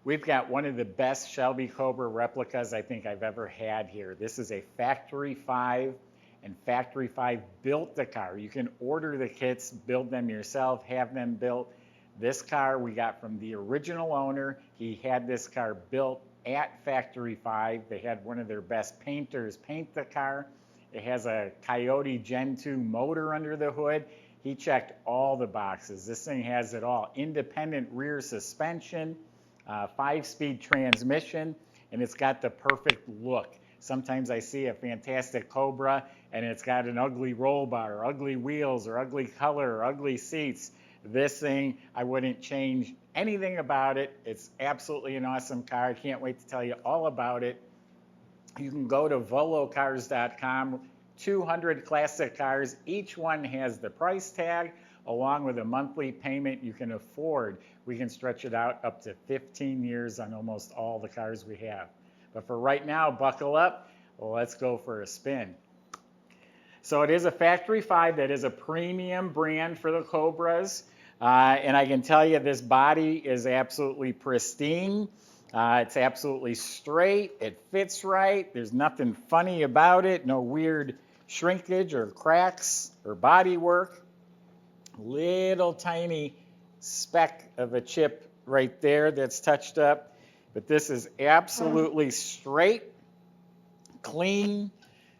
We've got one of the best Shelby Cobra replicas I think I've ever had here. This is a Factory 5, and Factory 5 built the car. You can order the kits, build them yourself, have them built. This car we got from the original owner. He had this car built at Factory 5. They had one of their best painters paint the car. It has a Coyote Gen 2 motor under the hood. He checked all the boxes. This thing has it all. Independent rear suspension, 5-speed transmission, and it's got the perfect look. Sometimes I see a fantastic Cobra and it's got an ugly roll bar, or ugly wheels, or ugly color, or ugly seats. This thing, I wouldn't change anything about it. It's absolutely an awesome car. I can't wait to tell you all about it. You can go to volocars.com. 200 classic cars. Each one has the price tag along with a monthly payment you can afford. We can stretch it out up to 15 years on almost all the cars we have. But for right now, buckle up. Well, let's go for a spin. So it is a Factory 5 that is a premium brand for the Cobras. And I can tell you this body is absolutely pristine. It's absolutely straight. It fits right. There's nothing funny about it. No weird shrinkage or cracks or body work. Little tiny speck of a chip right there that's touched up. But this is absolutely straight, clean,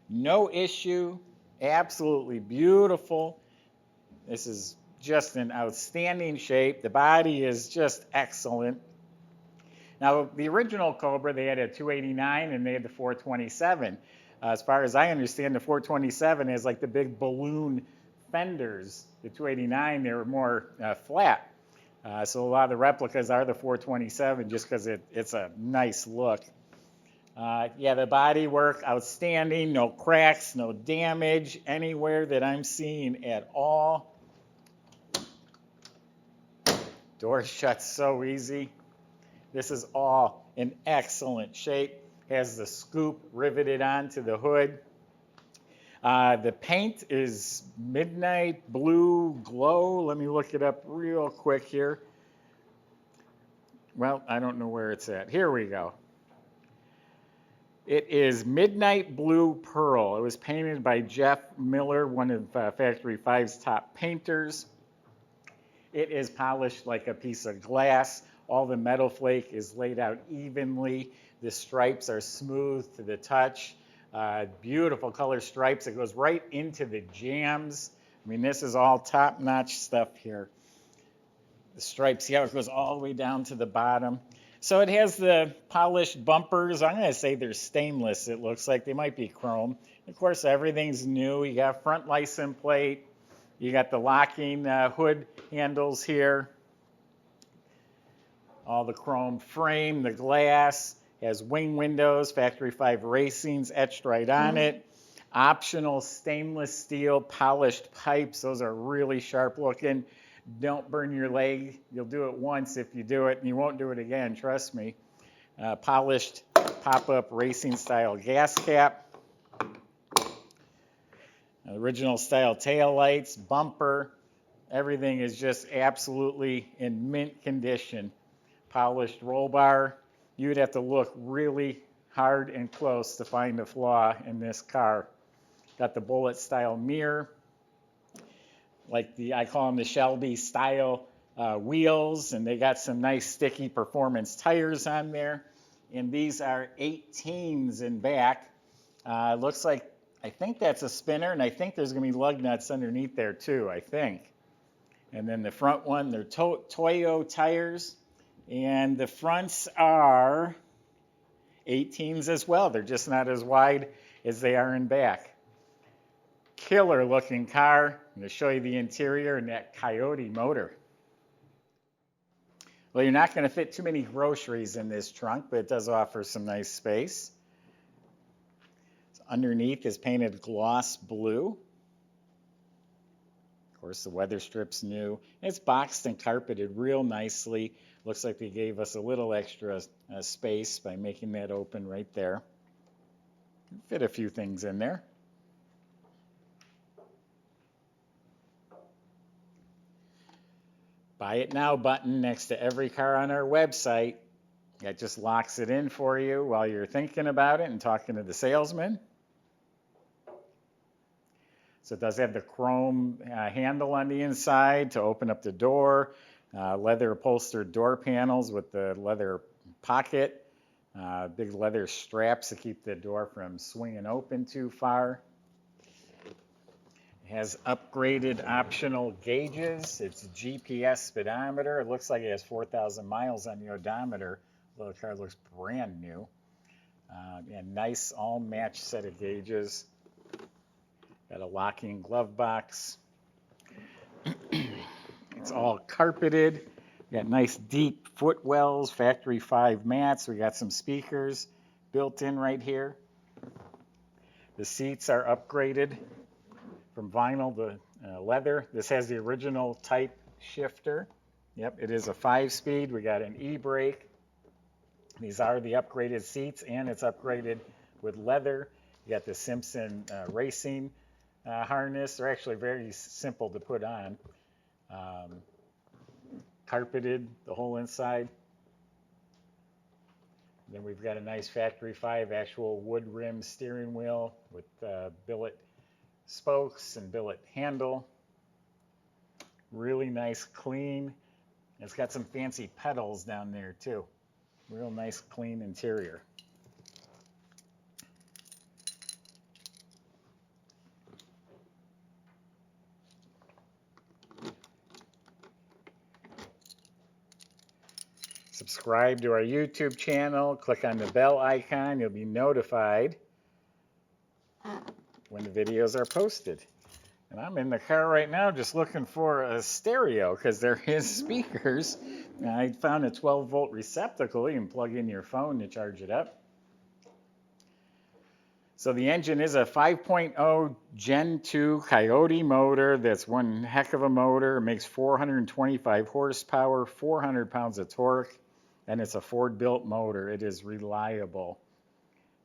no issue, absolutely beautiful. This is just in outstanding shape. The body is just excellent. Now, the original Cobra, they had a 289 and they had the 427. As far as I understand, the 427 is like the big balloon fenders. The 289, they were more flat. So a lot of the replicas are the 427 just because it's a nice look. Yeah, the body work, outstanding. No cracks, no damage anywhere that I'm seeing at all. Door shuts so easy. This is all in excellent shape. Has the scoop riveted onto the hood. The paint is midnight blue glow. Let me look it up real quick here. Well, I don't know where it's at. Here we go. It is midnight blue pearl. It was painted by Jeff Miller, one of Factory 5's top painters. It is polished like a piece of glass. All the metal flake is laid out evenly. The stripes are smooth to the touch. Beautiful color stripes. It goes right into the jams. I mean, this is all top-notch stuff here. The stripes, see how it goes all the way down to the bottom. So it has the polished bumpers. I'm going to say they're stainless, it looks like. They might be chrome. Of course, everything's new. You got front license plate. You got the locking hood handles here. All the chrome frame, the glass, has wing windows, Factory 5 Racing's etched right on it. Optional stainless steel polished pipes. Those are really sharp looking. Don't burn your leg. You'll do it once if you do it, and you won't do it again, trust me. Polished pop-up racing style gas cap. Original style tail lights, bumper. Everything is just absolutely in mint condition. Polished roll bar. You'd have to look really hard and close to find a flaw in this car. Got the bullet style mirror. Like I call them the Shelby style wheels, and they got some nice sticky performance tires on there. And these are 18s in back. Looks like, I think that's a spinner, and I think there's going to be lug nuts underneath there too, I think. And then the front one, they're TOYO tires. And the fronts are 18s as well. They're just not as wide as they are in back. Killer looking car. I'm going to show you the interior and that Coyote motor. Well, you're not going to fit too many groceries in this trunk, but it does offer some nice space. So underneath is painted gloss blue. Of course, the weather strip's new. It's boxed and carpeted real nicely. Looks like they gave us a little extra space by making that open right there. Fit a few things in there. Buy it now button next to every car on our website. That just locks it in for you while you're thinking about it and talking to the salesman. So it does have the chrome handle on the inside to open up the door, leather upholstered door panels with the leather pocket, big leather straps to keep the door from swinging open too far. It has upgraded optional gauges. It's GPS speedometer. It looks like it has 4,000 miles on the odometer, although the car looks brand new. And nice all match set of gauges. Got a locking glove box. It's all carpeted. We got nice deep footwells, factory 5 mats. We got some speakers built in right here. The seats are upgraded from vinyl to leather. This has the original type shifter. Yep, it is a 5-speed. We got an e-brake. These are the upgraded seats, and it's upgraded with leather. You got the Simpson racing harness. They're actually very simple to put on. Carpeted the whole inside. Then we've got a nice factory 5 actual wood rim steering wheel with billet spokes and billet handle. Really nice, clean. It's got some fancy pedals down there too. Real nice, clean interior. Subscribe to our YouTube channel, click on the bell icon, you'll be notified when the videos are posted. And I'm in the car right now just looking for a stereo because there is speakers. I found a 12-volt receptacle. You can plug in your phone to charge it up. So the engine is a 5.0 Gen 2 Coyote motor. That's one heck of a motor. It makes 425 horsepower, 400 pounds of torque, and it's a Ford-built motor. It is reliable.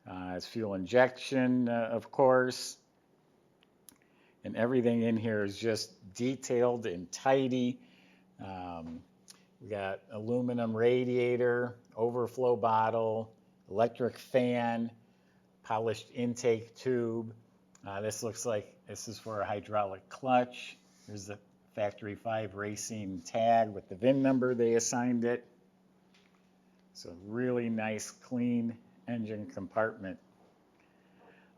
It's fuel injection, of course. And everything in here is just detailed and tidy. We got aluminum radiator, overflow bottle, electric fan, polished intake tube. This looks like this is for a hydraulic clutch. There's the factory 5 racing tag with the VIN number they assigned it. So really nice, clean engine compartment.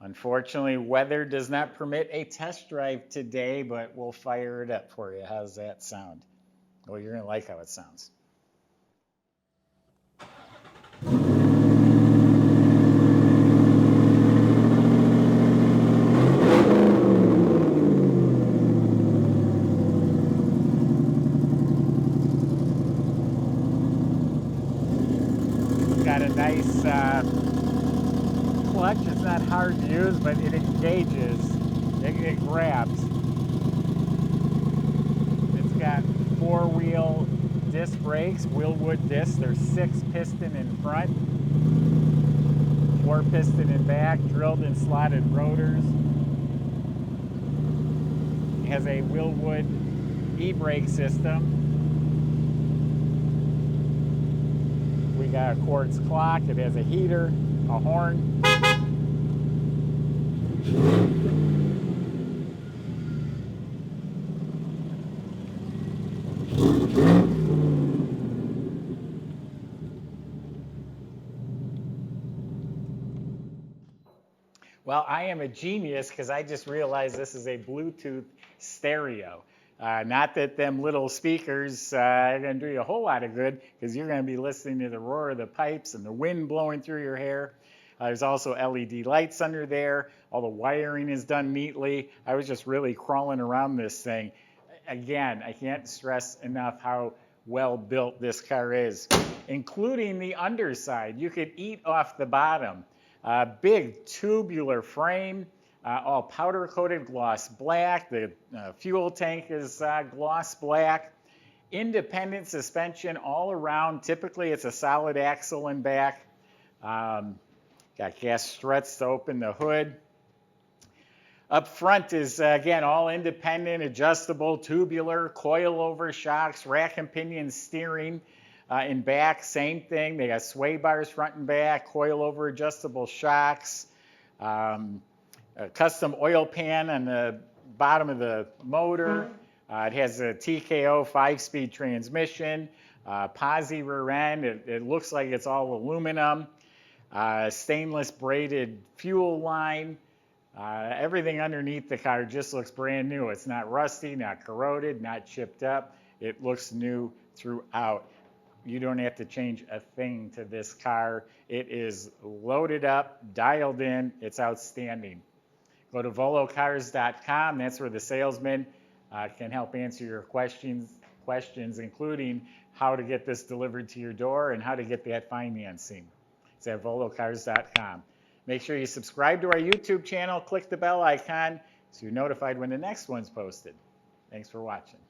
Unfortunately, weather does not permit a test drive today, but we'll fire it up for you. How's that sound? Well, you're going to like how it sounds. Got a nice clutch. It's not hard to use, but it engages. It grabs. It's got 4-wheel disc brakes, Willwood discs. There's 6 piston in front, 4 piston in back, drilled and slotted rotors. It has a Willwood e-brake system. We got a quartz clock. It has a heater, a horn. Well, I am a genius because I just realized this is a Bluetooth stereo. Not that them little speakers are going to do you a whole lot of good, because you're going to be listening to the roar of the pipes and the wind blowing through your hair. There's also LED lights under there. All the wiring is done neatly. I was just really crawling around this thing. Again, I can't stress enough how well built this car is, including the underside. You could eat off the bottom. Big tubular frame. All powder coated gloss black. The fuel tank is gloss black. Independent suspension all around. Typically it's a solid axle and back. Got gas struts to open the hood. Up front is again all independent, adjustable, tubular, coilover shocks, rack and pinion steering. In back, same thing. They got sway bars front and back, coil-over adjustable shocks, a custom oil pan on the bottom of the motor. It has a TKO 5-speed transmission, posi rear end. It looks like it's all aluminum. Stainless braided fuel line. Everything underneath the car just looks brand new. It's not rusty, not corroded, not chipped up. It looks new throughout. You don't have to change a thing to this car. It is loaded up, dialed in. It's outstanding. Go to volocars.com. That's where the salesman can help answer your questions, including how to get this delivered to your door and how to get that financing. It's at volocars.com. Make sure you subscribe to our YouTube channel. Click the bell icon so you're notified when the next one's posted. Thanks for watching.